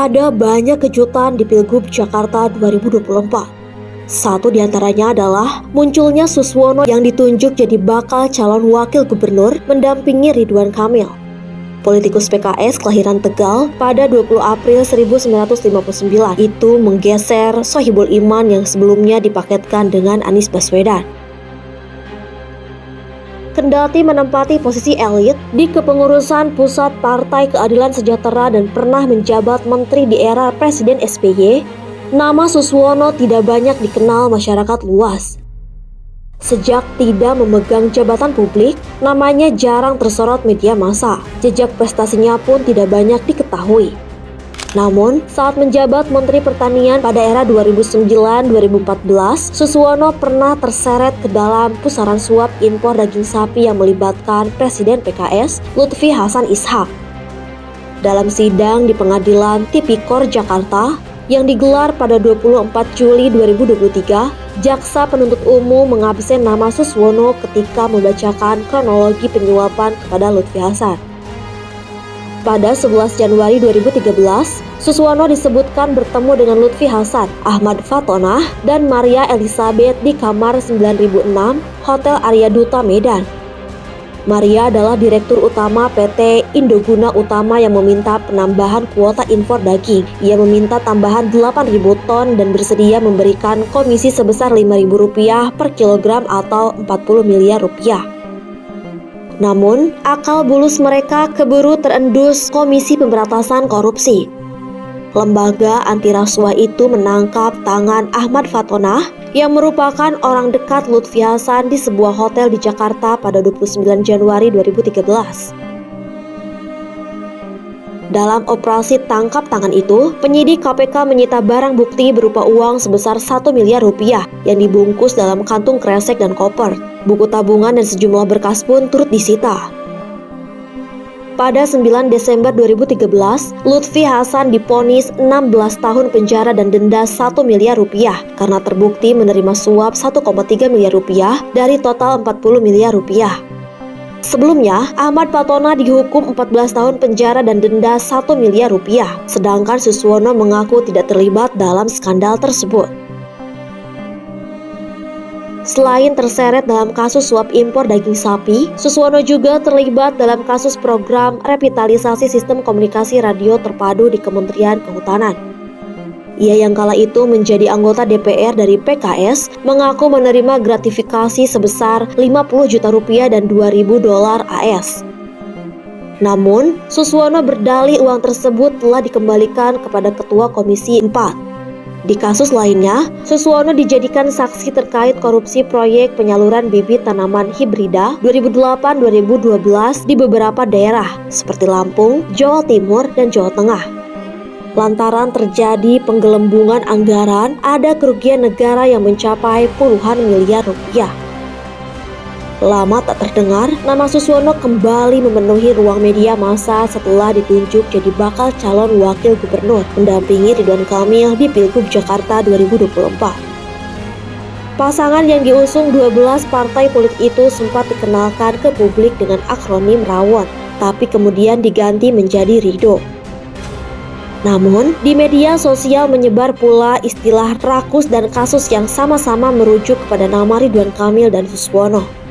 ada banyak kejutan di Pilgub Jakarta 2024. Satu diantaranya adalah munculnya Suswono yang ditunjuk jadi bakal calon wakil gubernur mendampingi Ridwan Kamil. Politikus PKS kelahiran Tegal pada 20 April 1959 itu menggeser Sohibul Iman yang sebelumnya dipaketkan dengan Anies Baswedan. Kendati menempati posisi elit di kepengurusan pusat Partai Keadilan Sejahtera dan pernah menjabat menteri di era Presiden SBY, nama Suswono tidak banyak dikenal masyarakat luas. Sejak tidak memegang jabatan publik, namanya jarang tersorot media massa. Jejak prestasinya pun tidak banyak diketahui. Namun, saat menjabat Menteri Pertanian pada era 2009-2014, Suswono pernah terseret ke dalam pusaran suap impor daging sapi yang melibatkan Presiden PKS, Lutfi Hasan Ishak. Dalam sidang di Pengadilan Tipikor Jakarta yang digelar pada 24 Juli 2023, Jaksa Penuntut Umum mengabsen nama Suswono ketika membacakan kronologi penyuapan kepada Lutfi Hasan. Pada 11 Januari 2013, Suswono disebutkan bertemu dengan Lutfi Hasan, Ahmad Fatonah, dan Maria Elizabeth di kamar 9006 Hotel Arya Duta Medan. Maria adalah Direktur Utama PT Indoguna Utama yang meminta penambahan kuota impor daging. Ia meminta tambahan 8.000 ton dan bersedia memberikan komisi sebesar Rp5.000 per kilogram atau 40 miliar rupiah. Namun, akal bulus mereka keburu terendus Komisi Pemberantasan Korupsi. Lembaga anti rasuah itu menangkap tangan Ahmad Fatonah yang merupakan orang dekat Lutfi Hasan di sebuah hotel di Jakarta pada 29 Januari 2013. Dalam operasi tangkap tangan itu, penyidik KPK menyita barang bukti berupa uang sebesar 1 miliar rupiah yang dibungkus dalam kantung kresek dan koper. Buku tabungan dan sejumlah berkas pun turut disita. Pada 9 Desember 2013, Lutfi Hasan divonis 16 tahun penjara dan denda 1 miliar rupiah karena terbukti menerima suap 1,3 miliar rupiah dari total 40 miliar rupiah. Sebelumnya, Ahmad Fatonah dihukum 14 tahun penjara dan denda 1 miliar rupiah, sedangkan Suswono mengaku tidak terlibat dalam skandal tersebut. Selain terseret dalam kasus suap impor daging sapi, Suswono juga terlibat dalam kasus program revitalisasi sistem komunikasi radio terpadu di Kementerian Kehutanan. Ia yang kala itu menjadi anggota DPR dari PKS mengaku menerima gratifikasi sebesar 50 juta rupiah dan 2.000 dolar AS. Namun, Suswono berdalih uang tersebut telah dikembalikan kepada Ketua Komisi 4. Di kasus lainnya, Suswono dijadikan saksi terkait korupsi proyek penyaluran bibit tanaman hibrida 2008-2012 di beberapa daerah seperti Lampung, Jawa Timur, dan Jawa Tengah. Lantaran terjadi penggelembungan anggaran, ada kerugian negara yang mencapai puluhan miliar rupiah. Lama tak terdengar, nama Suswono kembali memenuhi ruang media massa setelah ditunjuk jadi bakal calon wakil gubernur mendampingi Ridwan Kamil di Pilgub Jakarta 2024. Pasangan yang diusung 12 partai politik itu sempat dikenalkan ke publik dengan akronim Rawon, tapi kemudian diganti menjadi Ridho. Namun, di media sosial menyebar pula istilah rakus dan kasus yang sama-sama merujuk kepada nama Ridwan Kamil dan Suswono.